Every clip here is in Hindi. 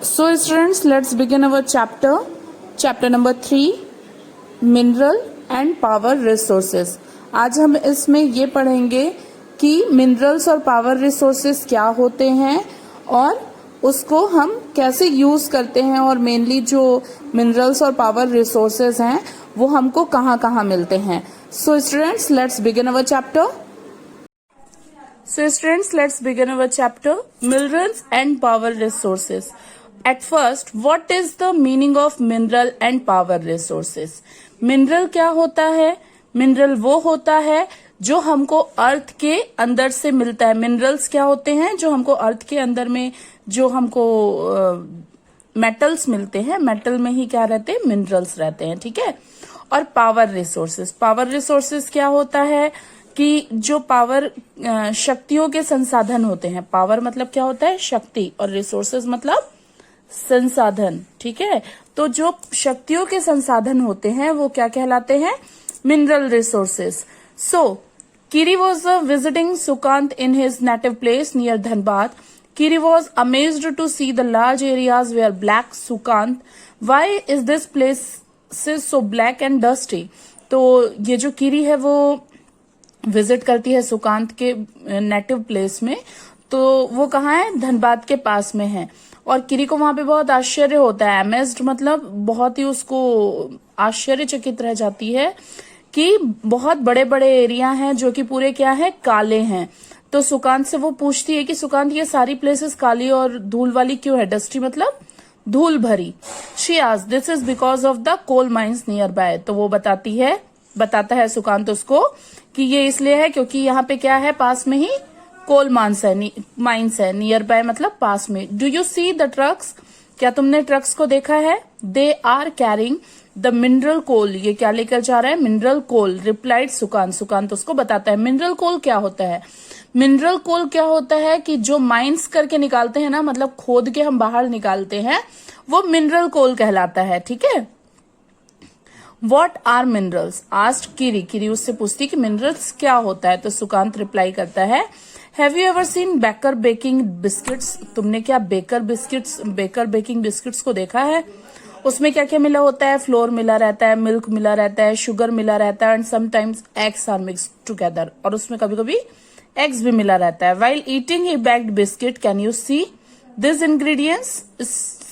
So students, let's begin our chapter number 3, mineral and power resources. आज हम इसमें ये पढ़ेंगे कि मिनरल्स और पावर रिसोर्सेज क्या होते हैं और उसको हम कैसे यूज करते हैं, और मेनली जो मिनरल्स और पावर रिसोर्सेज हैं वो हमको कहाँ कहाँ मिलते हैं। So students, let's begin our chapter. So students, let's begin our chapter, minerals and power resources. At first, what is the meaning of mineral and power resources? Mineral क्या होता है? मिनरल वो होता है जो हमको अर्थ के अंदर से मिलता है। मिनरल्स क्या होते हैं? जो हमको अर्थ के अंदर में जो हमको मेटल्स मिलते हैं, मेटल में ही क्या रहते हैं? मिनरल्स रहते हैं, ठीक है। और पावर रिसोर्सेस, पावर रिसोर्सेस क्या होता है कि जो पावर शक्तियों के संसाधन होते हैं। पावर मतलब क्या होता है? शक्ति, और रिसोर्सेज मतलब संसाधन, ठीक है। तो जो शक्तियों के संसाधन होते हैं वो क्या कहलाते हैं? Mineral resources. So Kiri was visiting Sukant in his native place near Dhanbad. Kiri was amazed to see the large areas where black Sukant. Why is this place so black and dusty? तो ये जो किरी है वो विजिट करती है सुकांत के नेटिव प्लेस में। तो वो कहाँ है? धनबाद के पास में है। और किरी को वहां पे बहुत आश्चर्य होता है। अमेज्ड मतलब बहुत ही उसको आश्चर्यचकित रह जाती है कि बहुत बड़े बड़े एरिया हैं जो कि पूरे क्या है? काले हैं। तो सुकांत से वो पूछती है कि सुकांत, ये सारी प्लेसेस काली और धूल वाली क्यों है? डस्टी मतलब धूल भरी। She asked, this is because of the coal mines nearby. तो वो बताता है सुकांत उसको कि ये इसलिए है क्योंकि यहाँ पे क्या है? पास में ही कोल माइंस है। नियर बाय मतलब पास में। Do you see the trucks? क्या तुमने ट्रक्स को देखा है? They are carrying the mineral coal. ये क्या लेकर जा रहा है? Mineral coal. Replied Sukant. Sukant उसको बताता है मिनरल कोल क्या होता है। मिनरल कोल क्या होता है कि जो माइंस करके निकालते हैं ना, मतलब खोद के हम बाहर निकालते हैं, वो मिनरल कोल कहलाता है, ठीक है। What are minerals? asked Kiri. Kiri उससे पूछती कि मिनरल्स क्या होता है। तो सुकांत रिप्लाई करता है, Have you ever seen baker baking biscuits? तुमने क्या बेकर बेकिंग बिस्किट्स को देखा है? उसमें क्या क्या मिला होता है? फ्लोर मिला रहता है, मिल्क मिला रहता है, शुगर मिला रहता है, and sometimes eggs are mixed together. और उसमें कभी कभी एग्स भी मिला रहता है। While eating a baked biscuit, can you see these ingredients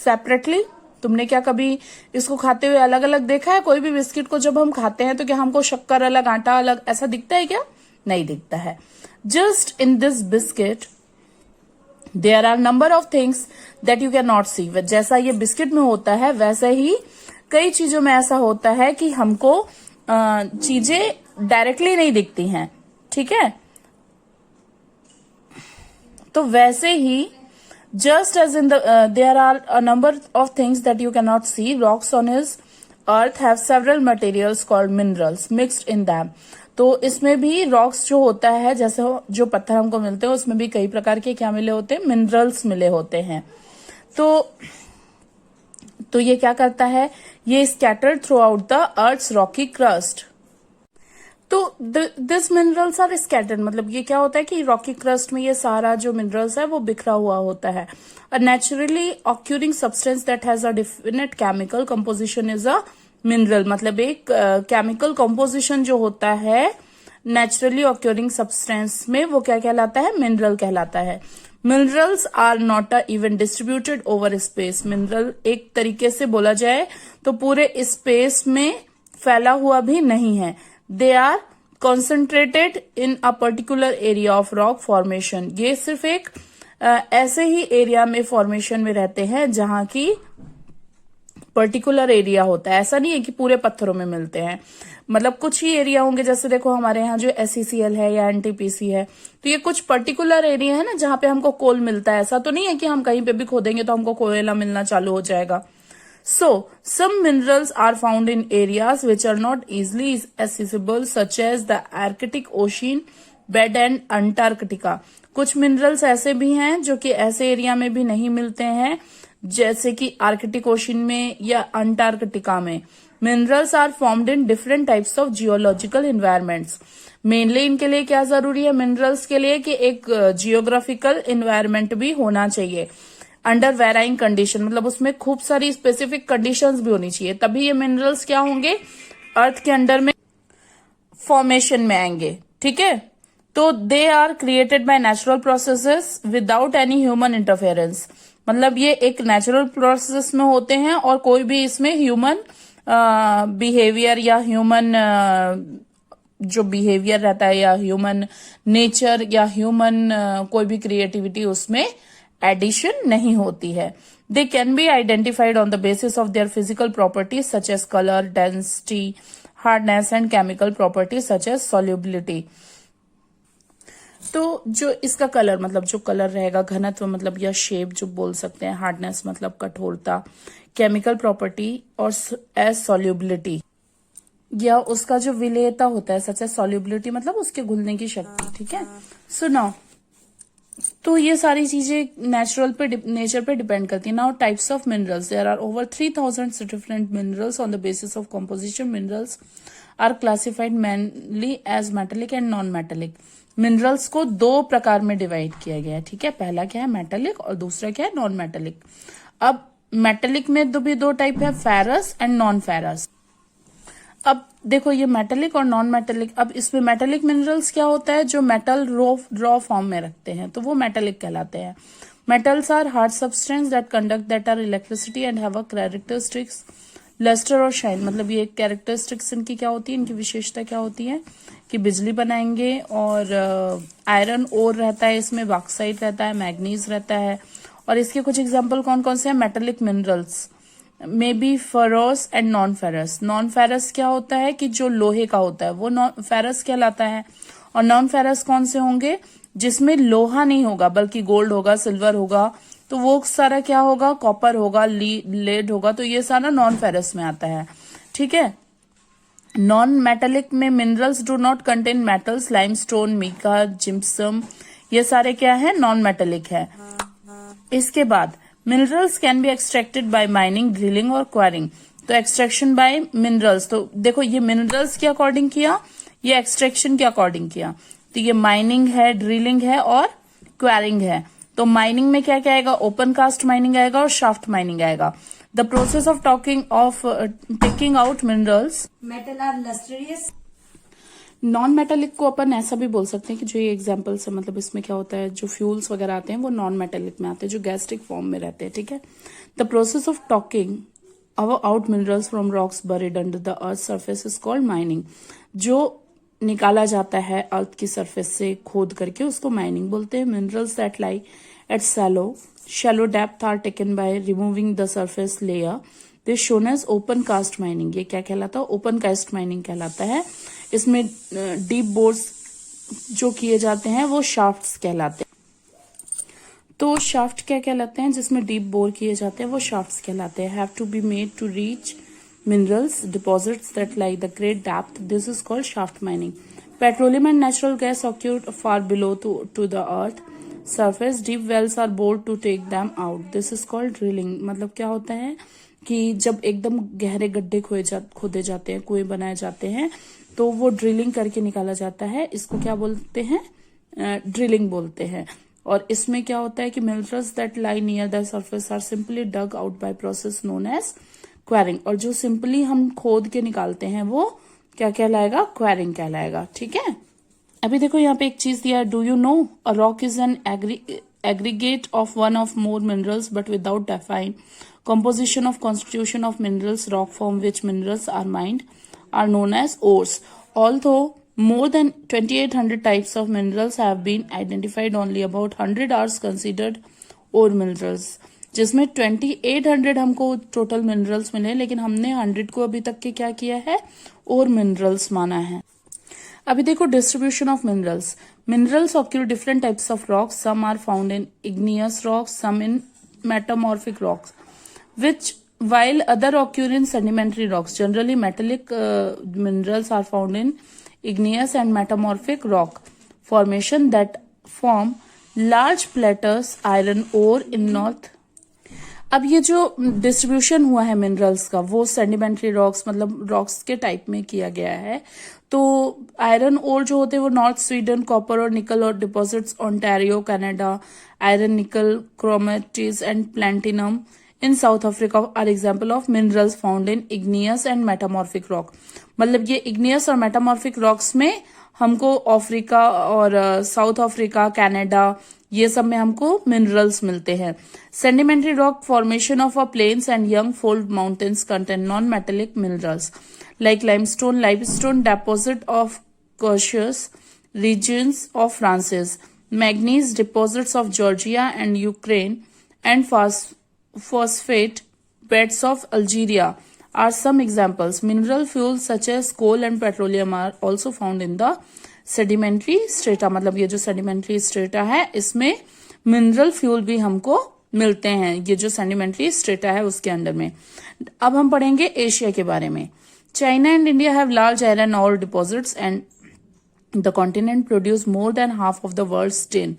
separately? तुमने क्या कभी इसको खाते हुए अलग अलग देखा है? कोई भी बिस्किट को जब हम खाते हैं तो क्या हमको शक्कर अलग, आटा अलग ऐसा दिखता है क्या? नहीं दिखता है। Just in this biscuit there are number of things that you can not see. जैसा ये बिस्किट में होता है वैसे ही कई चीजों में ऐसा होता है कि हमको चीजें डायरेक्टली नहीं दिखती हैं, ठीक है। तो वैसे ही just as in there are a number of things that you cannot see. Rocks on his earth have several materials called minerals mixed in them. तो इसमें भी रॉक्स जो होता है, जैसे जो पत्थर हमको मिलते हैं उसमें भी कई प्रकार के क्या मिले होते हैं? मिनरल्स मिले होते हैं। तो ये क्या करता है? ये scattered throughout the earth's rocky crust. तो दिस मिनरल्स आर स्कैटर्ड मतलब ये क्या होता है कि रॉकी क्रस्ट में ये सारा जो मिनरल्स है वो बिखरा हुआ होता है। A naturally occurring substance that has a definite chemical composition is a mineral. मतलब एक केमिकल कंपोजिशन जो होता है नेचुरली ऑक्यूरिंग सब्सटेंस में, वो क्या कहलाता है? मिनरल कहलाता है। Minerals are not a even distributed over space. Mineral एक तरीके से बोला जाए तो पूरे स्पेस में फैला हुआ भी नहीं है। They are concentrated in a particular area of rock formation. ये सिर्फ एक ऐसे ही एरिया में फॉर्मेशन में रहते हैं जहां की पर्टिकुलर एरिया होता है। ऐसा नहीं है कि पूरे पत्थरों में मिलते हैं, मतलब कुछ ही एरिया होंगे। जैसे देखो हमारे यहाँ जो SECL है या NTPC है, तो ये कुछ पर्टिकुलर एरिया है ना जहां पे हमको कोल मिलता है। ऐसा तो नहीं है कि हम कहीं पे भी खोदेंगे तो हमको कोयला मिलना चालू हो जाएगा। So, some minerals are found in areas which are not easily accessible, such as the Arctic Ocean bed and Antarctica. कुछ मिनरल्स ऐसे भी हैं जो कि ऐसे एरिया में भी नहीं मिलते हैं, जैसे कि आर्कटिक ओशन में या अंटार्कटिका में। Minerals are formed in different types of geological environments. Mainly इनके लिए क्या जरूरी है? मिनरल्स के लिए कि एक जियोग्राफिकल इन्वायरमेंट भी होना चाहिए। अंडर वेराइंग कंडीशन, मतलब उसमें खूब सारी स्पेसिफिक कंडीशंस भी होनी चाहिए, तभी ये मिनरल्स क्या होंगे, अर्थ के अंडर में फॉर्मेशन में आएंगे। ठीक है, तो they are created by natural processes without any human interference, मतलब ये एक नेचुरल प्रोसेस में होते हैं और कोई भी इसमें ह्यूमन बिहेवियर या ह्यूमन जो बिहेवियर रहता है या ह्यूमन नेचर या ह्यूमन कोई भी क्रिएटिविटी उसमें एडिशन नहीं होती है। They can be identified on the basis of their physical properties such as colour, density, hardness and chemical properties such as solubility. तो जो इसका कलर, मतलब जो कलर रहेगा, घनत्व मतलब या शेप जो बोल सकते हैं, हार्डनेस मतलब कठोरता, केमिकल प्रॉपर्टी और एज सॉल्युबिलिटी या उसका जो विलेयता होता है सच एज सॉल्युबिलिटी मतलब उसके घुलने की शक्ति। ठीक है, सुनो, तो ये सारी चीजें नेचर पे डिपेंड करती है। Now types of minerals, there are over 3000 different minerals on the basis of composition. Minerals are classified mainly as metallic and non metallic. Minerals को दो प्रकार में डिवाइड किया गया है। ठीक है, पहला क्या है मेटेलिक और दूसरा क्या है नॉन मेटेलिक। अब मेटेलिक में भी दो टाइप है, फेरस एंड नॉन फेरस। अब देखो ये मेटेलिक और नॉन मेटेलिक, अब इसमें मेटेलिक मिनरल्स क्या होता है, जो मेटल रॉ फॉर्म में रखते हैं तो वो मेटेलिक कहलाते हैं। Metals are hard substance that conduct that are electricity and have a characteristics lustre और शाइन, मतलब ये कैरेक्टरिस्टिक्स इनकी क्या होती है, इनकी विशेषता क्या होती है कि बिजली बनाएंगे। और आयरन ओर रहता है इसमें, बॉक्साइट रहता है, मैग्नीज रहता है। और इसके कुछ एग्जाम्पल कौन कौन से हैं, metallic minerals may be ferrous and non ferrous. Non ferrous क्या होता है कि जो लोहे का होता है वो नॉन फेरस कहलाता है। और नॉन फेरस कौन से होंगे, जिसमें लोहा नहीं होगा बल्कि गोल्ड होगा, सिल्वर होगा, तो वो सारा क्या होगा, कॉपर होगा, लेड होगा, तो ये सारा नॉन फेरस में आता है। ठीक है, नॉन मेटेलिक में minerals do not contain metals, limestone, mica, gypsum, ये सारे क्या है, नॉन मेटेलिक है। इसके बाद minerals can be extracted by mining, drilling और क्वारिंग। तो एक्सट्रैक्शन बाय मिनरल्स, तो देखो ये मिनरल्स के अकॉर्डिंग किया, ये एक्सट्रैक्शन के अकॉर्डिंग किया, तो ये माइनिंग है, ड्रिलिंग है और क्वारिंग है। तो माइनिंग में क्या क्या आएगा, ओपन कास्ट माइनिंग आएगा और शाफ्ट माइनिंग आएगा। The process of taking out minerals metal are lustrous. Non metallic को अपन ऐसा भी बोल सकते हैं कि जो ये एग्जाम्पल्स है, मतलब इसमें क्या होता है, जो फ्यूल्स वगैरह आते हैं वो नॉन मेटेलिक में आते हैं, जो गैस्ट्रिक फॉर्म में रहते हैं। ठीक है, the process of talking out minerals from rocks buried under the earth surface is called mining. जो निकाला जाता है अर्थ की सरफेस से खोद करके उसको माइनिंग बोलते हैं। Minerals that lie at shallow depth are taken by removing the surface layer, this shown as open cast mining. ये क्या कहलाता है, ओपन कास्ट माइनिंग कहलाता है। इसमें डीप बोर्स जो किए जाते हैं वो शाफ्ट्स कहलाते हैं। तो शाफ्ट क्या कहलाते हैं, जिसमें डीप बोर किए जाते हैं वो शाफ्ट्स कहलाते हैं। Have to be made to reach minerals deposits that lie the great depth, this is called shaft mining. Petroleum and natural gas occurred far below to the earth surface, deep wells are bored to take them out, this is called drilling. मतलब क्या होता है कि जब एकदम गहरे गड्ढे खोदे जाते हैं, कुएं बनाए जाते हैं, तो वो ड्रिलिंग करके निकाला जाता है, इसको क्या बोलते हैं, ड्रिलिंग बोलते हैं। और इसमें क्या होता है कि minerals that lie near the surface are simply dug out by process known as quarrying. और जो सिंपली हम खोद के निकालते हैं वो क्या कहलाएगा, क्वेरिंग कहलाएगा। ठीक है, अभी देखो यहाँ पे एक चीज दिया है, do you know a rock is an aggregate of one of more minerals but without defined composition of constitution of minerals. Rock from which minerals are mined are known as ores. Although more than 2800 types of minerals have been identified, only about 100 are considered ore minerals, जिसमें 2800 हमको टोटल मिनरल्स मिले, लेकिन हमने 100 को अभी तक के क्या किया है, और मिनरल्स माना है। अभी देखो distribution of minerals. Minerals occur different types of rocks, some are found in igneous rocks, some in metamorphic rocks, which while other occur in sedimentary rocks. Generally metallic minerals are found in igneous and metamorphic rock formation that form large plateaus, iron ore in north. अब ये जो डिस्ट्रीब्यूशन हुआ है मिनरल्स का वो सेडिमेंट्री रॉक्स मतलब रॉक्स के टाइप में किया गया है। तो आयरन ओर जो होते हैं वो नॉर्थ स्वीडन, कॉपर और निकल और deposits Ontario Canada, iron nickel chromites and platinum in South Africa are example of minerals found in igneous and metamorphic rock. मतलब ये इग्नियस और मेटामॉर्फिक रॉक्स में हमको अफ्रीका और साउथ अफ्रीका, कनाडा, ये सब में हमको मिनरल्स मिलते हैं। Sedimentary rock formation of a plains and young fold mountains contain non metallic minerals like limestone deposit of Caucasus regions of Francis, manganese deposits of Georgia and Ukraine, and phosphate beds of Algeria are some examples. Mineral fuels such as coal and petroleum are also found in the sedimentary strata. मतलब ये जो sedimentary strata है इसमें मिनरल फ्यूल भी हमको मिलते हैं, ये जो sedimentary strata है उसके अंडर में। अब हम पढ़ेंगे एशिया के बारे में। China and India have large iron ore deposits and the continent produce more than half of the world's tin.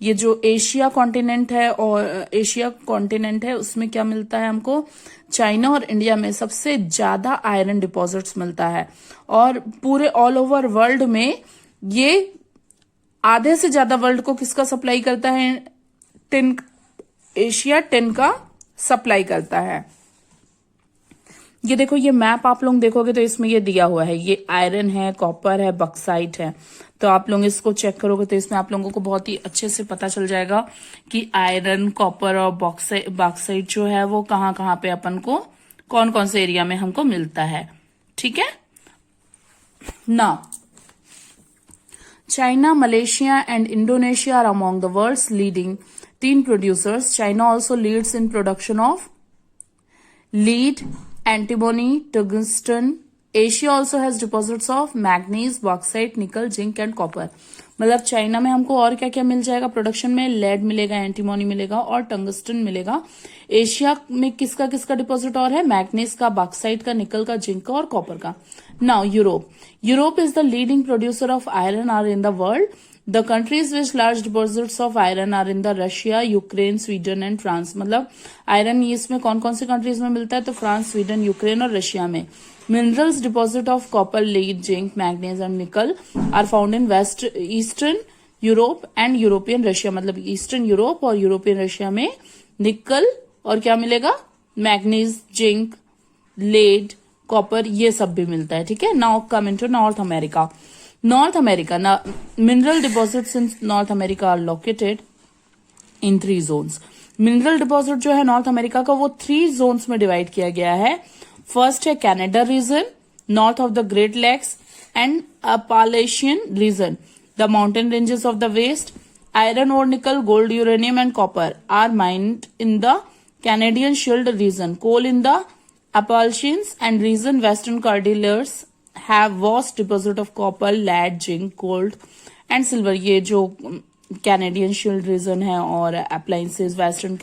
ये जो एशिया कॉन्टिनेंट है और एशिया कॉन्टिनेंट है उसमें क्या मिलता है हमको, चाइना और इंडिया में सबसे ज्यादा आयरन डिपॉजिट्स मिलता है और पूरे ऑल ओवर वर्ल्ड में ये आधे से ज्यादा वर्ल्ड को किसका सप्लाई करता है, टिन, एशिया टिन का सप्लाई करता है। ये देखो ये मैप आप लोग देखोगे तो इसमें ये दिया हुआ है, ये आयरन है, कॉपर है, बक्साइट है। तो आप लोग इसको चेक करोगे तो इसमें आप लोगों को बहुत ही अच्छे से पता चल जाएगा कि आयरन, कॉपर और बॉक्साइट जो है वो कहाँ कहाँ पे अपन को कौन कौन से एरिया में हमको मिलता है। ठीक है ना। China, Malaysia and Indonesia are among the world's leading tin producers. China also leads in production of lead, antimony, tungsten. Asia also has deposits of manganese, bauxite, nickel, zinc and copper. मतलब चाइना में हमको और क्या क्या मिल जाएगा प्रोडक्शन में, लेड मिलेगा, एंटीमोनी मिलेगा और टंगस्टन मिलेगा। एशिया में किसका किसका डिपॉजिट और है, मैग्नीज का, बॉक्साइट का, निकल का, जिंक का और कॉपर का। Now Europe is the leading producer of iron ore in the world. The countries which large deposits of iron ore in the Russia, Ukraine, Sweden and France. मतलब आयरन इसमें कौन कौन सी कंट्रीज में मिलता है, तो फ्रांस, स्वीडन, यूक्रेन और रशिया में। Minerals deposit of copper, lead, zinc, manganese and nickel are found in Eastern Europe and European Russia। मतलब ईस्टर्न यूरोप और यूरोपियन रशिया में निकल और क्या मिलेगा, मैग्नीज, जिंक, लेड, कॉपर, ये सब भी मिलता है। ठीक है। Now come into North America. Mineral deposits in North America are located in 3 zones। Mineral deposit जो है नॉर्थ अमेरिका का वो 3 zones में डिवाइड किया गया है। फर्स्ट है Canada region, north of the Great Lakes and Appalachian region, the mountain ranges of the west. Iron और nickel, gold, uranium and copper are mined in the Canadian shield region. Coal in the Appalachians and region western Cordilleras have vast deposit of copper, lead, zinc, gold and silver। ये जो कैनेडियन शील्ड रीजन है और अप्लायंसेस वेस्टर्न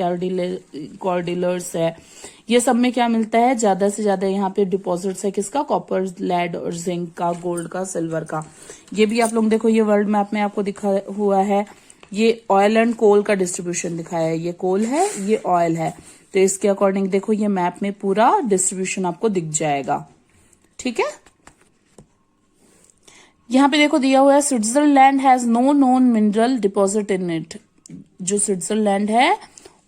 कॉर्डिलर्स है, ये सब में क्या मिलता है, ज्यादा से ज्यादा यहाँ पे डिपॉजिट्स है किसका, कॉपर, लेड और जिंक का, गोल्ड का, सिल्वर का। ये भी आप लोग देखो ये वर्ल्ड मैप में आपको दिखा हुआ है, ये ऑयल एंड कोल का डिस्ट्रीब्यूशन दिखाया है, ये कोल है, ये ऑयल है। तो इसके अकॉर्डिंग देखो ये मैप में पूरा डिस्ट्रीब्यूशन आपको दिख जाएगा। ठीक है। यहाँ पे देखो दिया हुआ है Switzerland has no known mineral deposit in it. जो स्विट्जरलैंड है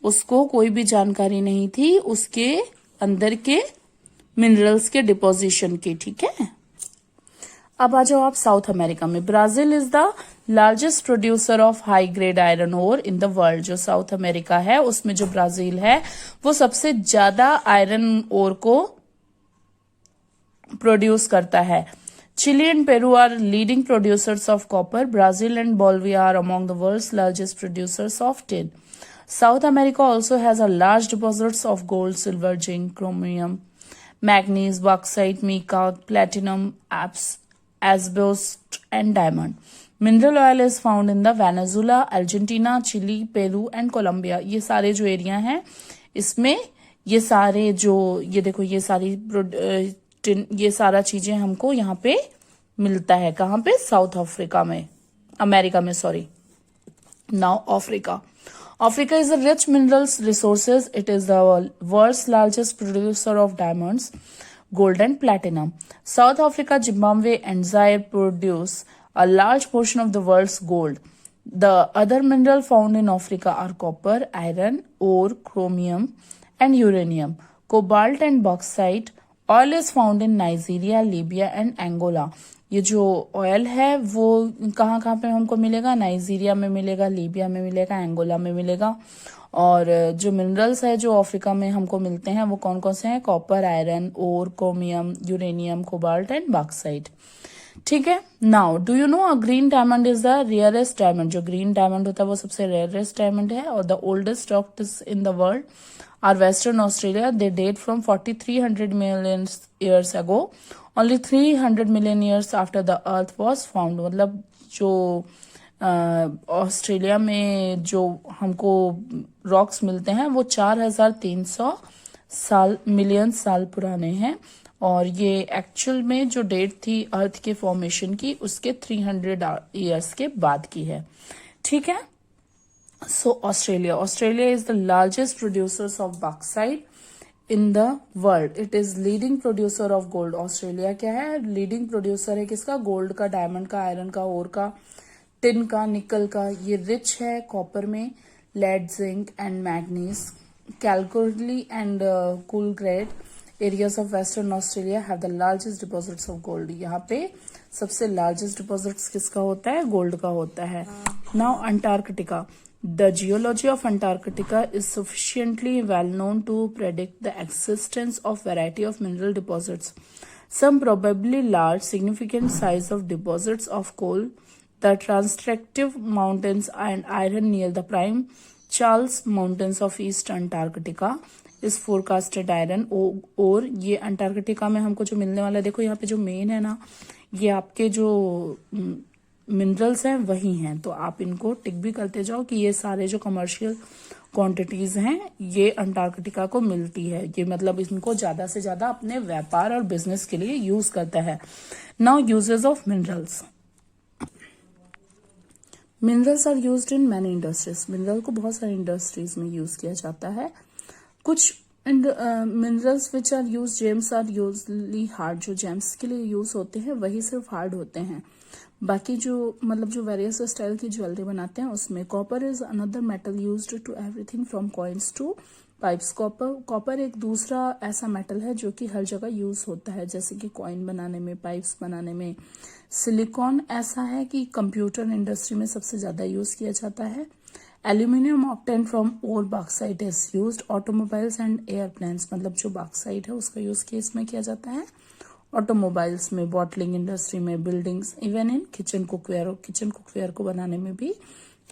उसको कोई भी जानकारी नहीं थी उसके अंदर के मिनरल्स के डिपोजिशन की। ठीक है। अब आ जाओ आप साउथ अमेरिका में। Brazil is the largest producer of high grade iron ore in the world. जो साउथ अमेरिका है उसमें जो ब्राजील है वो सबसे ज्यादा आयरन ओर को प्रोड्यूस करता है। Chile and Peru are leading producers of copper. Brazil and Bolivia are among the world's largest producers of tin. South America also has a large deposits of gold, silver, zinc, chromium, manganese, bauxite, mica, platinum, asbestos, and diamond. Mineral oil is found in the Venezuela, Argentina, Chile, Peru, and Colombia. ये सारे जो एरिया हैं इसमें ये सारे जो ये देखो ये सारी ये सारा चीजें हमको यहाँ पे मिलता है। कहाँ पे, साउथ अफ्रीका में, अमेरिका में, sorry, now Africa. Africa is a rich minerals resources. It is the world's largest producer of diamonds, gold and platinum. South Africa, Zimbabwe and Zaire produce a large portion of the world's gold. The other mineral found in Africa are copper, iron, ore, chromium and uranium, cobalt and bauxite. Oil is found in Nigeria, Libya and Angola. ये जो ऑयल है वो कहाँ कहाँ पे हमको मिलेगा? नाइजीरिया में मिलेगा, लीबिया में मिलेगा, एंगोला में मिलेगा। और जो मिनरल्स है जो अफ्रीका में हमको मिलते हैं वो कौन कौन से हैं? Copper, iron, ore, chromium, uranium, cobalt and bauxite. ठीक है। Now do you know a green diamond is the rarest diamond. जो ग्रीन डायमंड होता है वो सबसे रेयरेस्ट डायमंड है। और the oldest rocks in the world are western Australia. They date from 4300 million years ago. Only 300 million years after the earth was found. मतलब जो ऑस्ट्रेलिया में जो हमको रॉक्स मिलते हैं वो 4300 मिलियन साल पुराने हैं। और ये एक्चुअल में जो डेट थी अर्थ के फॉर्मेशन की उसके 300 ईयर्स के बाद की है। ठीक है। So Australia is the largest producers of bauxite in the world. It is leading producer of gold. Australia क्या है? लीडिंग प्रोड्यूसर है किसका? गोल्ड का, डायमंड का, आयरन का, ओर का, टिन का, निकल का। ये रिच है कॉपर में, lead, zinc and manganese. Kalgoorlie and Coolgardie areas of western Australia have the largest deposits of gold. यहाँ पे सबसे लार्जेस्ट डिपॉजिट्स किसका होता है? गोल्ड का होता है। Now Antarctica. The geology of Antarctica is sufficiently well known to predict the existence of variety of mineral deposits. Some probably large, significant size of deposits of coal, the Transtractive Mountains and iron near the Prime Charles Mountains of East Antarctica is forecasted iron ore. ये अंटार्कटिका में हमको जो मिलने वाला है, देखो यहाँ पे जो मेन है ना, ये आपके जो मिनरल्स हैं वही हैं। तो आप इनको टिक भी करते जाओ कि ये सारे जो कमर्शियल क्वांटिटीज हैं ये अंटार्कटिका को मिलती है। ये मतलब इनको ज्यादा से ज्यादा अपने व्यापार और बिजनेस के लिए यूज करता है। Now uses of minerals. Minerals are used in many industries. Mineral को बहुत सारी इंडस्ट्रीज में यूज किया जाता है। कुछ minerals which are use, gems are usually hard. जो जेम्स के लिए यूज होते हैं वही सिर्फ हार्ड होते हैं। बाकी जो मतलब जो वेरियस स्टाइल की ज्वेलरी बनाते हैं उसमें copper is another metal used to everything from coins to pipes. Copper एक दूसरा ऐसा मेटल है जो कि हर जगह यूज होता है, जैसे कि कॉइन बनाने में, पाइप्स बनाने में। सिलिकॉन ऐसा है कि कंप्यूटर इंडस्ट्री में सबसे ज्यादा यूज किया जाता है। Aluminium obtain from ore bauxite is used automobiles and airplanes. मतलब जो बॉक्साइट है उसका यूज इसमें किया जाता है ऑटोमोबाइल्स में, बॉटलिंग इंडस्ट्री में, buildings, even in kitchen cookware. Kitchen cookware को बनाने में भी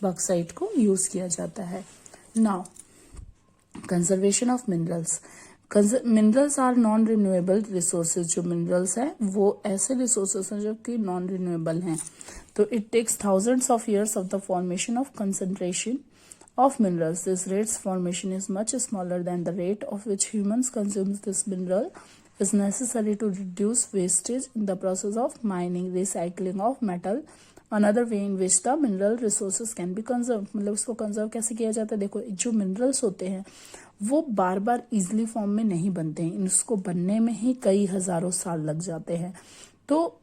बॉक्साइट को यूज किया जाता है। Now conservation of minerals. Minerals are non renewable resources. जो मिनरल्स है वो ऐसे रिसोर्सेज हैं जो कि नॉन रिन्यूएबल हैं। तो it takes thousands of years of the formation of concentration of minerals. This rate's formation is much smaller than the rate of which humans consume this mineral is necessary to reduce wastage in the process of mining, recycling of metal. Another way in which the mineral resources can be conserved. मतलब उसको कंजर्व कैसे किया जाता है? देखो जो मिनरल्स होते हैं वो बार बार इजिली फॉर्म में नहीं बनते हैं। इसको बनने में ही कई हजारों साल लग जाते हैं। तो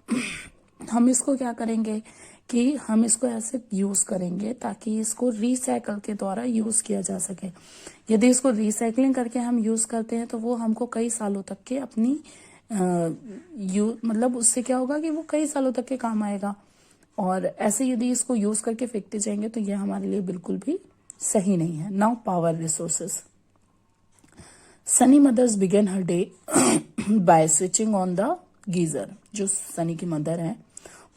हम इसको क्या करेंगे कि हम इसको ऐसे यूज करेंगे ताकि इसको रिसाइकल के द्वारा यूज किया जा सके। यदि इसको रिसाइकलिंग करके हम यूज करते हैं तो वो हमको कई सालों तक के अपनी मतलब उससे क्या होगा कि वो कई सालों तक के काम आएगा। और ऐसे यदि इसको यूज करके फेंकते जाएंगे तो ये हमारे लिए बिल्कुल भी सही नहीं है। Now power resources. Sunny mothers begin her day by switching on the geyser. जो सनी की मदर है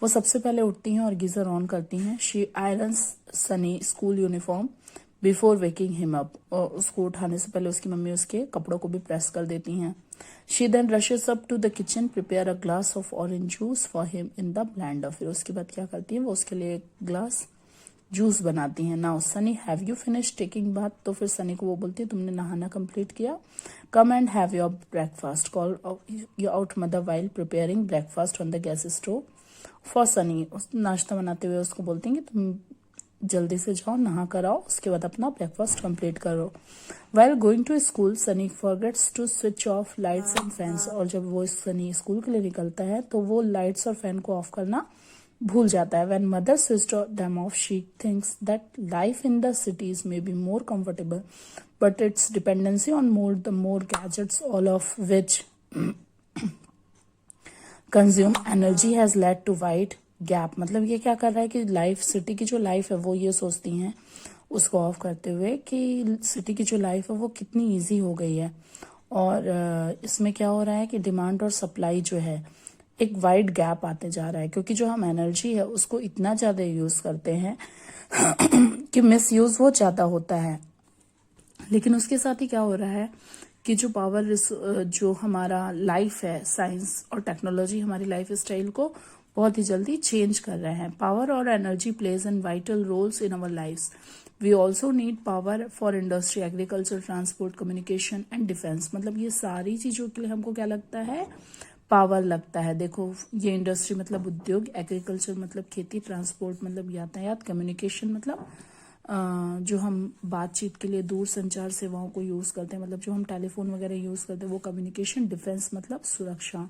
वो सबसे पहले उठती हैं और गीजर ऑन करती हैं। She irons Sunny school uniform before waking him up. और उसको उठाने से पहले उसकी मम्मी उसके कपड़ों को भी प्रेस कर देती हैं। She then rushes up to the kitchen, prepare a glass of orange juice for him in the blender. फिर उसके बाद क्या करती है वो उसके लिए एक ग्लास जूस बनाती हैं। Now Sunny have you finish taking bath. तो फिर सनी को वो बोलती है तुमने नहाना कंप्लीट किया? Come and have your breakfast. Call you out mother while preparing breakfast on the gas stove for Sunny. नाश्ता बनाते हुए उसको बोलती हैं कि तुम जल्दी से जाओ, नहा कर आओ, उसके बाद अपना ब्रेकफास्ट कंप्लीट करो। While going to school, Sunny forgets to switch off lights and fans। और जब वो सनी स्कूल के लिए निकलता है तो वो लाइट्स और फैन को ऑफ करना भूल जाता है। When mother switched them off, she thinks that life in the cities may be more comfortable, but its dependency on the more gadgets, all of which consume energy has led to wide gap. मतलब ये क्या कर रहा है कि लाइफ, सिटी की जो लाइफ है वो ये सोचती हैं उसको ऑफ करते हुए कि सिटी की जो लाइफ है वो कितनी इजी हो गई है। और इसमें क्या हो रहा है कि डिमांड और सप्लाई जो है एक वाइड गैप आते जा रहा है, क्योंकि जो हम एनर्जी है उसको इतना ज्यादा यूज करते हैं कि मिस यूज वो ज्यादा होता है। लेकिन उसके साथ ही क्या हो रहा है कि जो पावर, जो हमारा लाइफ है, साइंस और टेक्नोलॉजी हमारी लाइफ स्टाइल को बहुत ही जल्दी चेंज कर रहे हैं। पावर और energy plays an vital roles in our lives. We also need power for industry, agriculture, transport, communication and defence. मतलब ये सारी चीजों के लिए हमको क्या लगता है, पावर लगता है। देखो ये इंडस्ट्री मतलब उद्योग, एग्रीकल्चर मतलब खेती, ट्रांसपोर्ट मतलब यातायात, कम्युनिकेशन मतलब जो हम बातचीत के लिए दूर संचार सेवाओं को यूज करते हैं, मतलब जो हम टेलीफोन वगैरह यूज करते हैं वो कम्युनिकेशन, डिफेंस मतलब सुरक्षा।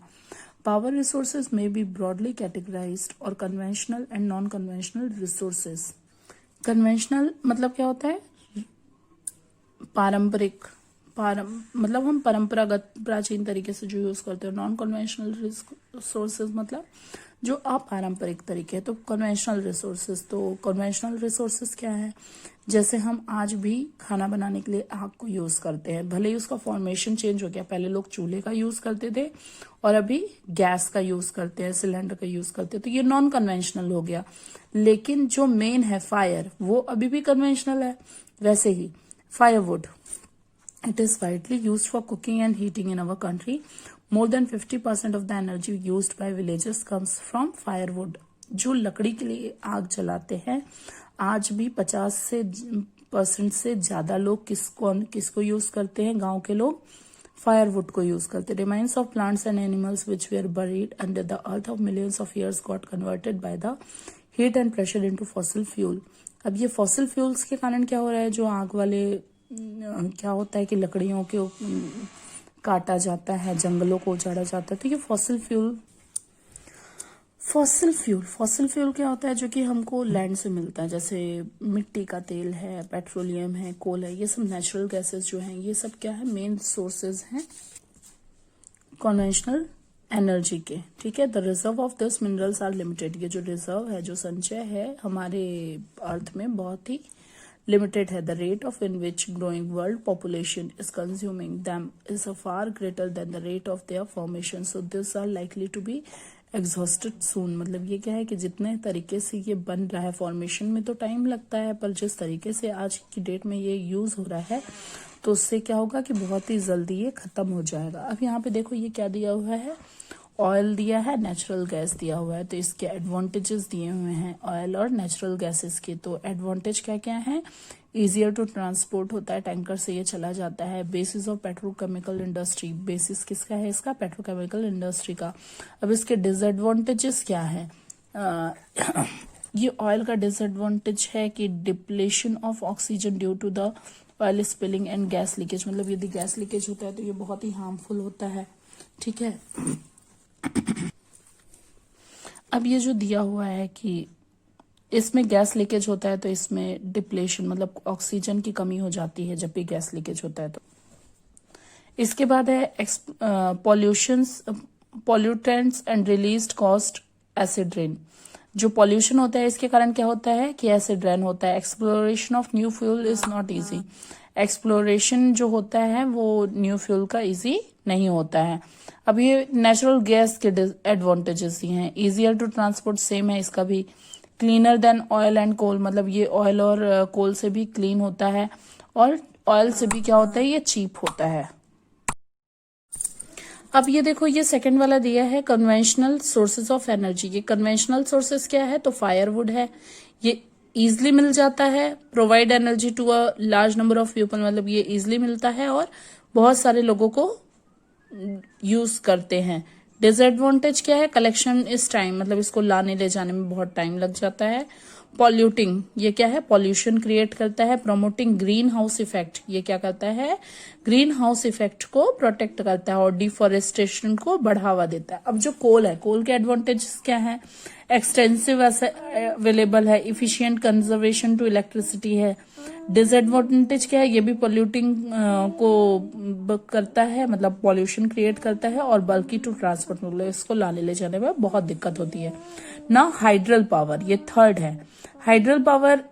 पावर रिसोर्सेज में बी ब्रॉडली कैटेगराइज्ड और conventional and non conventional resources. Conventional मतलब क्या होता है, पारंपरिक, मतलब हम परंपरागत प्राचीन तरीके से जो यूज करते हैं। नॉन कन्वेंशनल रिसोर्सेज मतलब जो अपारंपरिक तरीके हैं। तो कन्वेंशनल रिसोर्सेज, तो कन्वेंशनल रिसोर्सेज क्या है, जैसे हम आज भी खाना बनाने के लिए आग को यूज करते हैं, भले ही उसका फॉर्मेशन चेंज हो गया, पहले लोग चूल्हे का यूज करते थे और अभी गैस का यूज करते हैं, सिलेंडर का यूज करते हैं, तो ये नॉन कन्वेंशनल हो गया। लेकिन जो मेन है फायर, वो अभी भी कन्वेंशनल है। वैसे ही firewood, it is widely used for cooking and heating in our country. More than 50% of the energy used by villages comes from firewood। जो लकड़ी के लिए आग जलाते हैं, आज भी 50% से ज्यादा लोग किसको यूज करते हैं, गांव के लोग फायरवुड को यूज करते हैं। Remains of plants and animals which were buried under the earth of millions of years got converted by the heat and pressure into fossil fuel. अब ये फॉसिल फ्यूल्स के कारण क्या हो रहा है, जो आग वाले क्या होता है कि लकड़ियों के काटा जाता है, जंगलों को उजाड़ा जाता है, तो ये फॉसिल फ्यूल क्या होता है, जो कि हमको लैंड से मिलता है, जैसे मिट्टी का तेल है, पेट्रोलियम है, कोल है, ये सब नेचुरल गैसेस जो हैं, ये सब क्या है, मेन सोर्सेज हैं कन्वेंशनल एनर्जी के। ठीक है। The reserve of this minerals are limited. ये जो रिजर्व है, जो संचय है हमारे अर्थ में, बहुत ही limited है। The rate of in which growing world population is consuming them is a far greater than the rate of their formation, so these are likely to be exhausted soon। मतलब ये क्या है कि जितने तरीके से ये बन रहा है, फॉर्मेशन में तो टाइम लगता है, पर जिस तरीके से आज की डेट में ये यूज हो रहा है तो उससे क्या होगा कि बहुत ही जल्दी ये खत्म हो जाएगा। अब यहाँ पे देखो ये क्या दिया हुआ है, ऑयल दिया है, नेचुरल गैस दिया हुआ है, तो इसके एडवांटेजेस दिए हुए हैं ऑयल और नेचुरल गैसेस के। तो एडवांटेज क्या क्या है, इजियर टू ट्रांसपोर्ट होता है, टैंकर से ये चला जाता है। Basis of petrochemical industry, basis किसका है इसका, पेट्रोकेमिकल इंडस्ट्री का। अब इसके डिसएडवांटेजेस क्या है, ये ऑयल का डिसएडवांटेज है कि depletion of oxygen due to the oil spilling and gas leakage. मतलब यदि गैस लीकेज होता है तो ये बहुत ही हार्मफुल होता है। ठीक है। अब ये जो दिया हुआ है कि इसमें गैस लीकेज होता है तो इसमें डिप्लेशन मतलब ऑक्सीजन की कमी हो जाती है जब भी गैस लीकेज होता है। तो इसके बाद है pollutants and released cost acid rain. जो पॉल्यूशन होता है इसके कारण क्या होता है कि एसिड रेन होता है। Exploration of new fuel is not easy. Exploration जो होता है वो न्यू फ्यूल का इजी नहीं होता है। अब ये नेचुरल गैस के एडवांटेजेस ही हैं। इजियर टू ट्रांसपोर्ट, सेम है इसका भी। Cleaner than oil and coal, मतलब ये ऑयल और कोल से भी क्लीन होता है, और ऑयल से भी क्या होता है, ये चीप होता है। अब ये देखो ये सेकंड वाला दिया है कन्वेंशनल सोर्सेज ऑफ एनर्जी। ये कन्वेंशनल सोर्सेज क्या है, तो फायरवुड है, ये इजिली मिल जाता है। Provide energy to a large number of people, मतलब ये इजिली मिलता है और बहुत सारे लोगों को यूज करते हैं। डिसएडवांटेज क्या है, कलेक्शन इज टाइम, मतलब इसको लाने ले जाने में बहुत टाइम लग जाता है। पॉल्यूटिंग, ये क्या है, पॉल्यूशन क्रिएट करता है। प्रमोटिंग ग्रीन हाउस इफेक्ट, ये क्या करता है, ग्रीन हाउस इफेक्ट को प्रोटेक्ट करता है और डिफॉरेस्टेशन को बढ़ावा देता है। अब जो कोल है, कोल के एडवांटेजेस क्या है, एक्सटेंसिव अवेलेबल है, इफिशिएंट कंजर्वेशन टू इलेक्ट्रिसिटी है। डिसएडवांटेज क्या है, ये भी पॉल्यूटिंग को करता है, मतलब पॉल्यूशन क्रिएट करता है और बल्कि टू ट्रांसपोर्ट, मतलब इसको लाने ले जाने में बहुत दिक्कत होती है ना। हाइड्रल पावर, ये थर्ड है। हाइड्रल पावर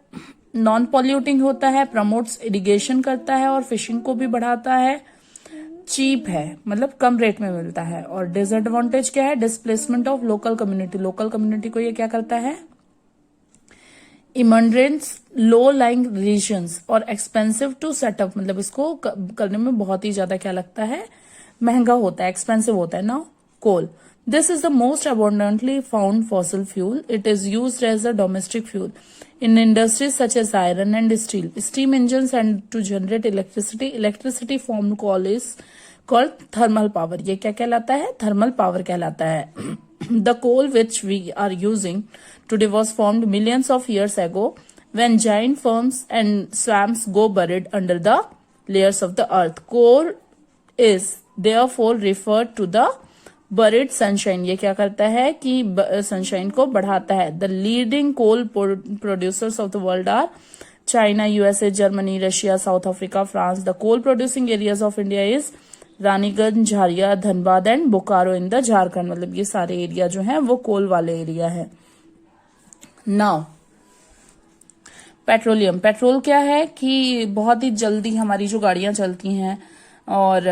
नॉन पॉल्यूटिंग होता है, प्रमोट्स इरिगेशन करता है और फिशिंग को भी बढ़ाता है। चीप है, मतलब कम रेट में मिलता है। और डिसएडवांटेज क्या है, displacement of local community, local community को ये क्या करता है, इमंड्रेंस लो लाइंग रीजन्स और एक्सपेंसिव टू सेटअप, मतलब इसको करने में बहुत ही ज्यादा क्या लगता है, महंगा होता है, एक्सपेंसिव होता है ना। कोल, this is the most abundantly found fossil fuel. It is used as a domestic fuel in industries such as iron and steel, steam engines, and to generate electricity. Electricity from coal is called thermal power. ये क्या कहलाता है, thermal power कहलाता है। The coal which we are using today was formed millions of years ago when giant firms and swamps go buried under the layers of the earth. Coal is therefore referred to the buried sunshine, ये क्या करता है कि सनशाइन को बढ़ाता है। The leading coal producers of the world are China, USA, Germany, Russia, South Africa, France. The coal producing areas of India is Raniganj, Jharia, Dhanbad and Bokaro in the Jharkhand, मतलब ये सारे एरिया जो हैं वो कोल वाले एरिया है। नाउ पेट्रोलियम, पेट्रोल क्या है कि बहुत ही जल्दी हमारी जो गाड़ियां चलती हैं और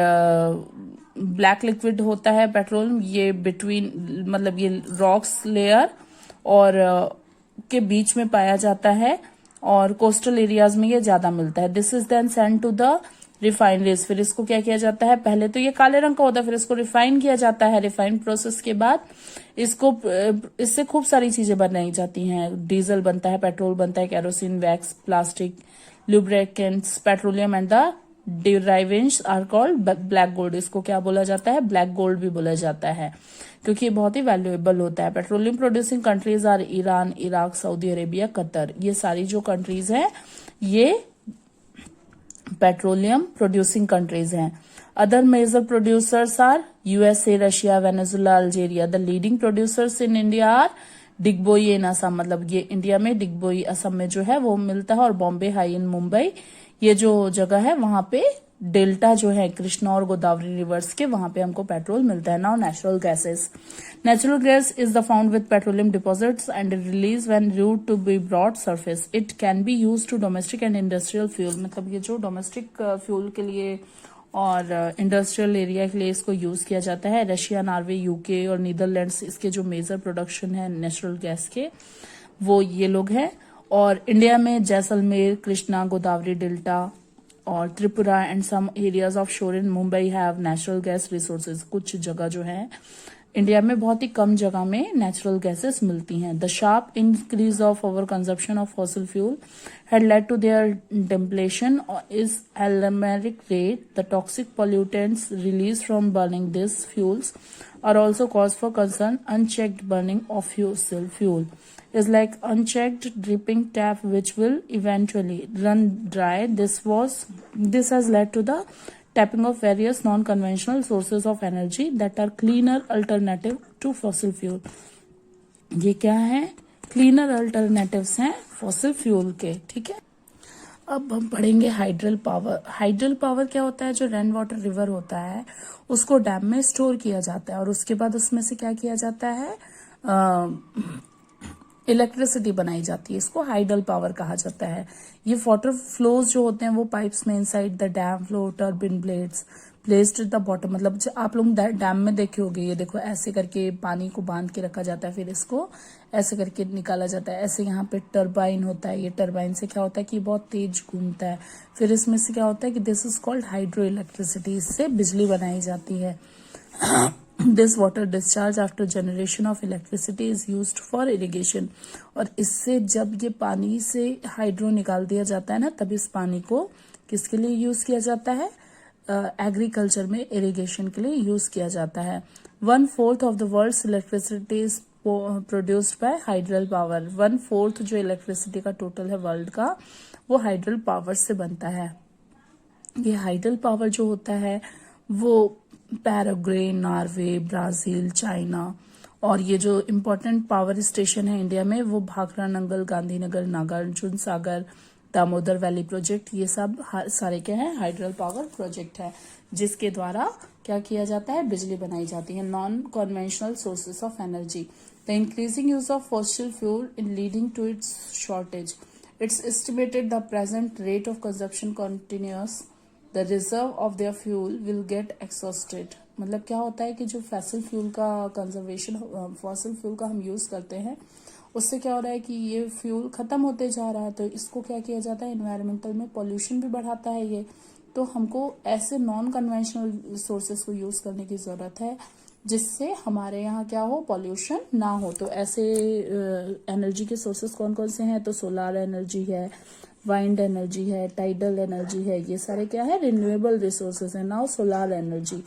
ब्लैक लिक्विड होता है पेट्रोल, ये बिटवीन, मतलब ये रॉक्स लेयर और के बीच में पाया जाता है और कोस्टल एरियाज में ये ज्यादा मिलता है। This is then send to the refineries, फिर इसको क्या किया जाता है, पहले तो ये काले रंग का होता है, फिर इसको रिफाइन किया जाता है। रिफाइन प्रोसेस के बाद इसको, इससे खूब सारी चीजें बनाई जाती हैं, डीजल बनता है, पेट्रोल बनता है, kerosene, wax, plastic, lubricants, petroleum and the derivatives are called black gold. इसको क्या बोला जाता है, ब्लैक गोल्ड भी बोला जाता है, क्योंकि ये बहुत ही वैल्यूएबल होता है। Petroleum producing countries are Iran, Iraq, Saudi Arabia, Qatar. ये सारी जो कंट्रीज हैं ये पेट्रोलियम प्रोड्यूसिंग कंट्रीज हैं। Other major producers are USA, Russia, Venezuela, Algeria. The leading producers in India are Digboi in Assam, मतलब ये इंडिया में डिगबोई असम में जो है वो मिलता है, और बॉम्बे हाई इन मुंबई, ये जो जगह है वहां पे डेल्टा जो है कृष्णा और गोदावरी रिवर्स के, वहां पे हमको पेट्रोल मिलता है। Now natural gases, natural gas is the found with petroleum deposits and release when root to be brought surface. It can be use to domestic and industrial fuel, मतलब ये जो डोमेस्टिक फ्यूल के लिए और इंडस्ट्रियल एरिया के लिए इसको यूज किया जाता है। रशिया, नॉर्वे, यूके और नीदरलैंड्स इसके जो मेजर प्रोडक्शन है नेचुरल गैस के, वो ये लोग हैं। और इंडिया में जैसलमेर, कृष्णा, गोदावरी डेल्टा और Tripura and some areas of shore in Mumbai have natural gas resources. कुछ जगह जो है इंडिया में बहुत ही कम जगह में नेचुरल गैसेस मिलती हैं। The sharp increase of over consumption of fossil fuel had led to their depletion is alarming rate. The toxic pollutants released from burning these fuels are also cause for concern. Unchecked burning of fossil fuel is like unchecked dripping tap which will eventually run dry. This has led to the tapping of various non-conventional sources of energy that are cleaner alternative to fossil fuel. ये क्या है, क्लीनर अल्टरनेटिव्स हैं फॉसिल फ्यूल के, ठीक है। अब हम पढ़ेंगे हाइड्रल पावर। हाइड्रल पावर क्या होता है, जो रेन वाटर रिवर होता है उसको डैम में स्टोर किया जाता है और उसके बाद उसमें से क्या किया जाता है, इलेक्ट्रिसिटी बनाई जाती है। इसको हाइडल पावर कहा जाता है। ये वाटर फ्लोज जो होते हैं वो पाइप्स में inside the dam flow turbine blades placed at the bottom, मतलब आप लोग डैम में देखे होंगे, ये देखो ऐसे करके पानी को बांध के रखा जाता है, फिर इसको ऐसे करके निकाला जाता है। ऐसे यहाँ पे टरबाइन होता है, ये टरबाइन से क्या होता है कि बहुत तेज घूमता है, फिर इसमें से क्या होता है कि this is called hydro electricity, इससे बिजली बनाई जाती है। This water discharge after generation of electricity is used for irrigation, और इससे जब ये पानी से हाइड्रो निकाल दिया जाता है ना, तब इस पानी को किसके लिए यूज किया जाता है, एग्रीकल्चर में इरिगेशन के लिए यूज किया जाता है। 1/4 of the world's electricity is produced by hydel power. 1/4 जो इलेक्ट्रिसिटी का टोटल है वर्ल्ड का, वो हाइड्रल पावर से बनता है। ये हाइड्रल पावर जो होता है वो पैराग्वे, नॉर्वे, ब्राजील, चाइना और ये जो इम्पोर्टेंट पावर स्टेशन है इंडिया में वो भाखड़ा नंगल, गांधीनगर, नागार्जुन सागर, दामोदर वैली प्रोजेक्ट, ये सब सारे क्या है, हाइड्रल पावर प्रोजेक्ट है, जिसके द्वारा क्या किया जाता है, बिजली बनाई जाती है। Non conventional sources of energy, the increasing use of fossil fuel in leading to its shortage, it's estimated the present rate of consumption continuous, the reserve of their fuel will get exhausted. मतलब क्या होता है कि जो फॉसिल फ्यूल का कंजर्वेशन, फॉसिल फ्यूल का हम यूज करते हैं, उससे क्या हो रहा है कि ये फ्यूल खत्म होते जा रहा है, तो इसको क्या किया जाता है, एनवायरमेंटल में पॉल्यूशन भी बढ़ाता है ये। तो हमको ऐसे नॉन कन्वेंशनल सोर्सेस को यूज करने की जरूरत है जिससे हमारे यहाँ क्या हो, पॉल्यूशन ना हो। तो ऐसे एनर्जी के सोर्सेस कौन कौन से हैं, तो सोलार एनर्जी है, वाइंड एनर्जी है, टाइडल एनर्जी है, ये सारे क्या है, रिन्यूएबल रिसोर्सेज है। नाउ सोलार एनर्जी,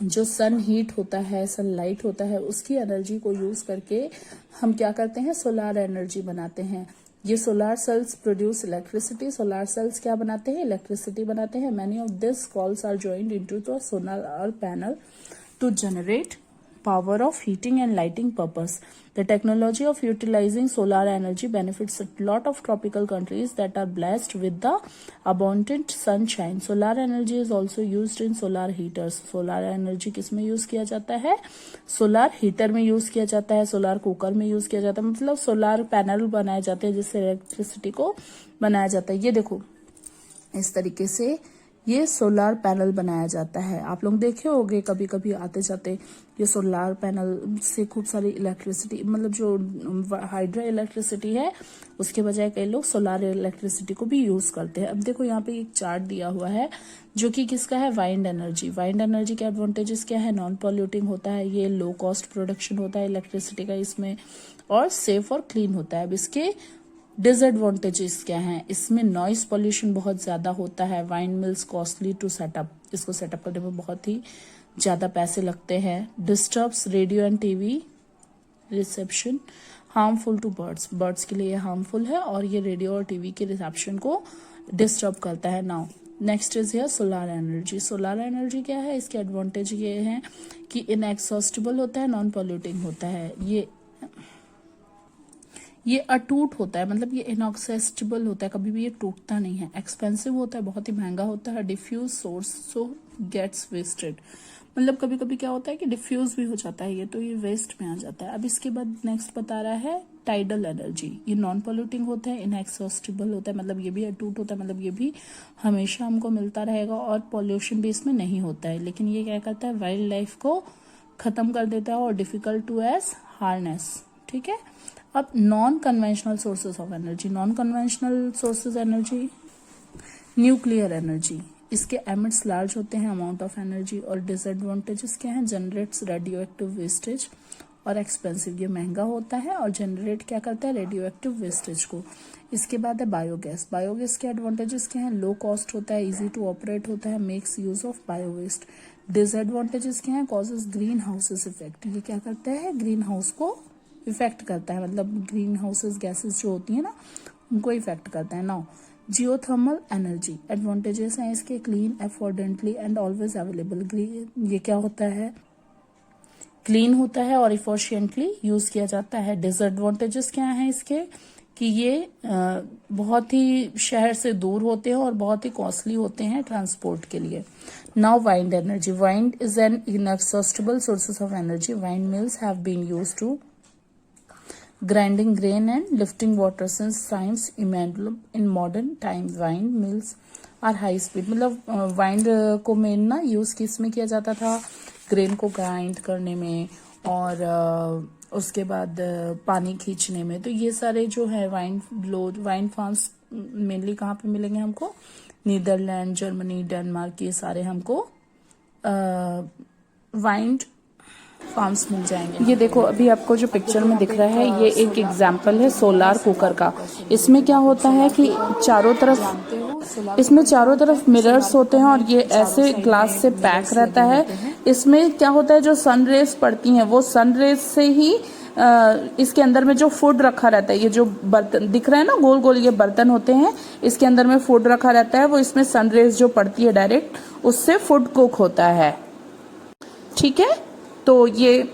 जो सन हीट होता है, सनलाइट होता है, उसकी एनर्जी को यूज करके हम क्या करते हैं, सोलार एनर्जी बनाते हैं। ये solar cells produce electricity, solar cells क्या बनाते हैं, इलेक्ट्रिसिटी बनाते हैं। Many of this cells are joined into the solar panel to generate power of heating and lighting purpose. The technology of utilizing solar energy benefits a lot of tropical countries that are blessed with the abundant sunshine. Solar energy is also used in solar heaters. Solar energy किस में यूज किया जाता है, सोलार हीटर में यूज किया जाता है, सोलार कुकर में यूज किया जाता है, मतलब सोलार पैनल बनाए जाते हैं जिससे इलेक्ट्रिसिटी को बनाया जाता है। ये देखो इस तरीके से ये सोलार पैनल बनाया जाता है। आप लोग देखे होंगे कभी कभी आते जाते, ये सोलार पैनल से खूब सारी इलेक्ट्रिसिटी, मतलब जो हाइड्रो इलेक्ट्रिसिटी है उसके बजाय कई लोग सोलार इलेक्ट्रिसिटी को भी यूज करते हैं। अब देखो यहाँ पे एक चार्ट दिया हुआ है जो कि किसका है, वाइंड एनर्जी। वाइंड एनर्जी के एडवांटेजेस क्या है, नॉन पॉल्यूटिंग होता है, ये लो कॉस्ट प्रोडक्शन होता है इलेक्ट्रिसिटी का इसमें, और सेफ और क्लीन होता है। अब इसके डिसएडवांटेजेस क्या हैं, इसमें नॉइस पॉल्यूशन बहुत ज्यादा होता है, wind mills costly to set up, इसको सेटअप करने में बहुत ही ज्यादा पैसे लगते हैं, disturbs radio and TV reception, harmful to birds, birds के लिए हार्मफुल है और ये रेडियो और टीवी के रिसेप्शन को डिस्टर्ब करता है। Now next is here solar energy. Solar energy क्या है, इसके एडवांटेज ये हैं कि इनएक्सॉस्टिबल होता है, नॉन पॉल्यूटिंग होता है, ये अटूट होता है, मतलब ये इनऑक्सेसिबल होता है, कभी भी ये टूटता नहीं है, एक्सपेंसिव होता है, बहुत ही महंगा होता है, diffuse source so gets wasted, मतलब कभी कभी क्या होता है कि डिफ्यूज भी हो जाता है ये, तो ये वेस्ट में आ जाता है। अब इसके बाद नेक्स्ट बता रहा है टाइडल एनर्जी। ये नॉन पॉल्यूटिंग होता है, इनएक्सॉस्टिबल होता है, मतलब ये भी अटूट होता है, मतलब ये भी हमेशा हमको मिलता रहेगा और पॉल्यूशन भी इसमें नहीं होता है। लेकिन ये क्या करता है, वाइल्ड लाइफ को खत्म कर देता है और डिफिकल्ट टू एज हार्नेस, ठीक है। अब non conventional sources of energy, non conventional sources energy, nuclear energy, इसके एमिट्स लार्ज होते हैं अमाउंट ऑफ एनर्जी, और डिसएडवांटेजेस क्या हैं, जनरेट्स रेडियो एक्टिव वेस्टेज और एक्सपेंसिव, ये महंगा होता है और जनरेट क्या करता है, रेडियो एक्टिव वेस्टेज को। इसके बाद है बायोगैस। बायोगैस के एडवांटेजेस क्या हैं, लो कॉस्ट होता है, इजी टू ऑपरेट होता है, makes use of bio waste. Disadvantages क्या है, कॉजेज ग्रीन हाउसेस इफेक्ट, ये क्या करता है, ग्रीन हाउस को इफेक्ट करता है, मतलब ग्रीन हाउसेस गैसेस जो होती है ना उनको इफेक्ट करता है। नाउ जियोथर्मल एनर्जी, एडवांटेजेस हैं इसके, क्लीन, अफोर्डेंटली एंड ऑलवेज अवेलेबल। ये क्या होता है, क्लीन होता है और इफिशिएंटली यूज किया जाता है। डिसएडवांटेजेस क्या हैं इसके, कि ये बहुत ही शहर से दूर होते हैं और बहुत ही कॉस्टली होते हैं ट्रांसपोर्ट के लिए। Now wind energy, wind is an inexhaustible sources of energy, wind mills have been used to grinding grain and lifting water since times immemorial. In modern time wind mills are high speed, मतलब वाइंड को मेन ना यूज किस में किया जाता था, ग्रेन को ग्राइंड करने में और उसके बाद पानी खींचने में। तो ये सारे जो है वाइंड फार्म्स मेनली कहाँ पे मिलेंगे हमको, नीदरलैंड, जर्मनी, डेनमार्क, ये सारे हमको वाइंड फार्म्स मिल जाएंगे। ये देखो अभी आपको जो पिक्चर में दिख रहा है ये एक एग्जाम्पल है सोलार कुकर का। इसमें क्या होता है कि इसमें चारों तरफ मिरर्स होते हैं और ये ऐसे ग्लास से पैक रहता है। इसमें क्या होता है, जो सन रेज पड़ती हैं वो सन रेज से ही इसके अंदर में जो फूड रखा रहता है, ये जो बर्तन दिख रहा है ना गोल गोल, ये बर्तन होते हैं, इसके अंदर में फूड रखा रहता है, वो इसमें सनरेज जो पड़ती है डायरेक्ट, उससे फूड कुक होता है। ठीक है, तो ये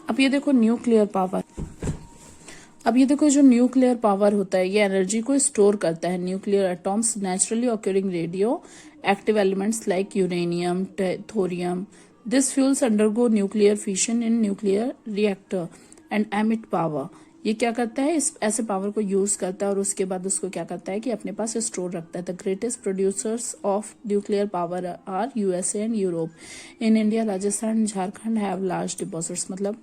अब ये देखो न्यूक्लियर पावर। अब ये देखो जो न्यूक्लियर पावर होता है, ये एनर्जी को स्टोर करता है। Nuclear atoms naturally occurring radio active elements like uranium, thorium, this fuels undergo nuclear fission in nuclear reactor and emit power. ये क्या करता है, इस ऐसे पावर को यूज करता है और उसके बाद उसको क्या करता है कि अपने पास स्टोर रखता है। The greatest producers of nuclear power are USA and Europe. In India Rajasthan Jharkhand have large deposits. मतलब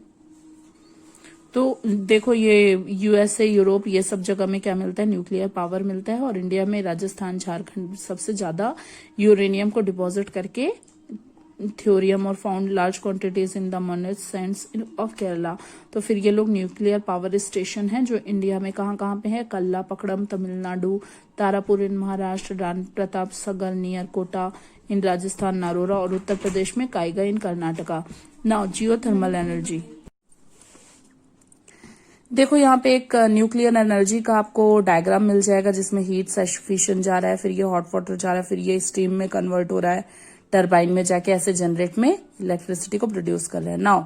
तो देखो ये यूएसए, यूरोप, ये सब जगह में क्या मिलता है, न्यूक्लियर पावर मिलता है। और इंडिया में राजस्थान, झारखंड सबसे ज्यादा यूरेनियम को डिपॉजिट करके थ्योरियम और found large quantities in the monazite sands of Kerala. तो फिर ये लोग न्यूक्लियर पावर स्टेशन हैं जो इंडिया में कहाँ कहाँ पे है, कल्ला पकड़म तमिलनाडु, तारापुर इन महाराष्ट्र, रान प्रताप सगल नियर कोटा इन राजस्थान, नारोरा, और उत्तर प्रदेश में Kaiga in Karnataka. Now geothermal energy. देखो यहाँ पे एक न्यूक्लियर एनर्जी का आपको डायग्राम मिल जाएगा जिसमें हीट सफिशिएंट जा रहा है, फिर ये हॉट वाटर जा रहा है, फिर ये स्टीम में कन्वर्ट हो रहा है, टरबाइन में जाके ऐसे जनरेट में इलेक्ट्रिसिटी को प्रोड्यूस कर रहे हैं। Now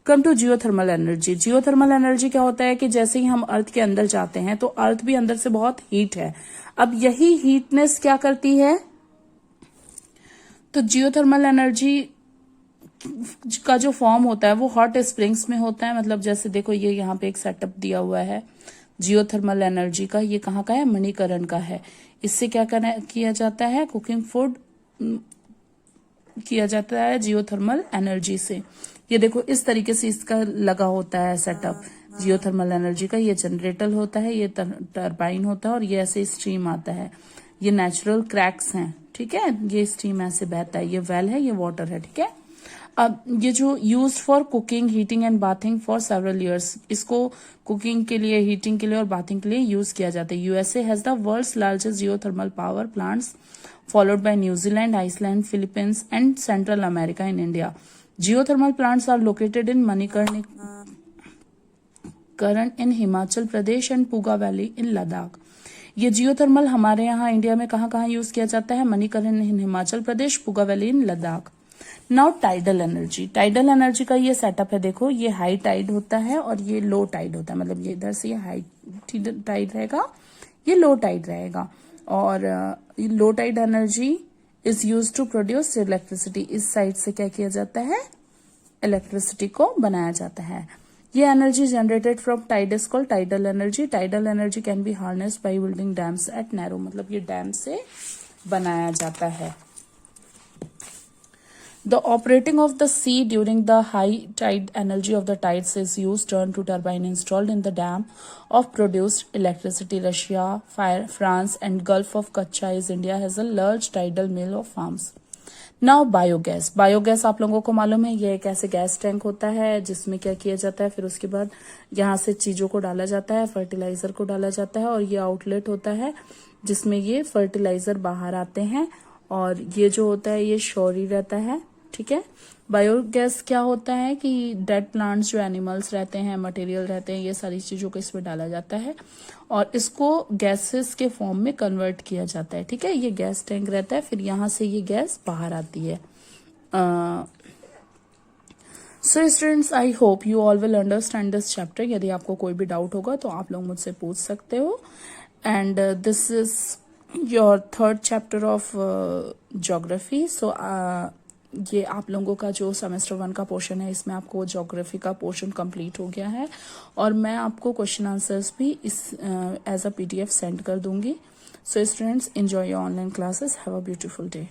come to geothermal energy. Geothermal energy क्या होता है कि जैसे ही हम अर्थ के अंदर जाते हैं तो अर्थ भी अंदर से बहुत हीट है। अब यही हीटनेस क्या करती है, तो जियोथर्मल एनर्जी का जो फॉर्म होता है वो हॉट स्प्रिंग्स में होता है। मतलब जैसे देखो ये यहाँ पे एक सेटअप दिया हुआ है जियोथर्मल एनर्जी का, ये कहाँ का है, मणिकरण का है। इससे क्या किया जाता है, कुकिंग फूड किया जाता है जियोथर्मल एनर्जी से। ये देखो इस तरीके से इसका लगा होता है सेटअप जियोथर्मल एनर्जी का। ये जनरेटर होता है, ये टरबाइन होता है और ये ऐसे स्ट्रीम आता है। ये नेचुरल क्रैक्स हैं, ठीक है, ये स्ट्रीम ऐसे बहता है, ये वेल है, ये वाटर है, ठीक है। अब ये जो use for cooking, heating and bathing for several years, इसको कुकिंग के लिए, हीटिंग के लिए और बाथिंग के लिए यूज किया जाता है। USA has the world's largest geothermal power plants followed by New Zealand, Iceland, Philippines and Central America in India. Geothermal plants are located in Manikarnika in Himachal Pradesh and Puga Valley in Ladakh. ये जियोथर्मल हमारे यहाँ इंडिया में कहाँ कहाँ यूज किया जाता है, Manikaran in Himachal Pradesh, Puga valley in Ladakh. Now tidal energy. Tidal energy का ये सेटअप है, देखो ये हाई टाइड होता है और ये लो टाइड होता है। मतलब ये इधर से ये हाई टाइड रहेगा, ये लो टाइड रहेगा। और low tide energy is use to produce electricity. इस साइड से क्या किया जाता है, इलेक्ट्रिसिटी को बनाया जाता है। ये energy generated from tide is called tidal energy. Tidal energy can be harnessed by building dams at narrow. मतलब ये डैम से बनाया जाता है। The operating of the sea during the high tide energy of the tides is used turn to turbine installed in the dam of produced electricity. Russia, France and Gulf of Kutch is India has a large tidal mill of farms. Now biogas. Biogas आप लोगों को मालूम है, ये एक ऐसे गैस टैंक होता है जिसमें क्या किया जाता है, फिर उसके बाद यहाँ से चीजों को डाला जाता है, फर्टिलाइजर को डाला जाता है और ये आउटलेट होता है जिसमें ये फर्टिलाइजर बाहर आते हैं और ये जो होता है ये शोरी रहता है, ठीक है। बायोगैस क्या होता है कि डेड प्लांट्स जो एनिमल्स रहते हैं, मटेरियल रहते हैं, ये सारी चीजों को इसमें डाला जाता है और इसको गैसेस के फॉर्म में कन्वर्ट किया जाता है, ठीक है। ये गैस टैंक रहता है, फिर यहाँ से ये गैस बाहर आती है। So students, I hope you all will understand this chapter. यदि आपको कोई भी डाउट होगा तो आप लोग मुझसे पूछ सकते हो। And this is your third chapter of geography. So ये आप लोगों का जो सेमेस्टर 1 का पोर्शन है, इसमें आपको ज्योग्राफी का पोर्शन कंप्लीट हो गया है और मैं आपको क्वेश्चन आंसर्स भी इस एज अ PDF सेंड कर दूंगी। So students, enjoy your online classes. Have a beautiful day.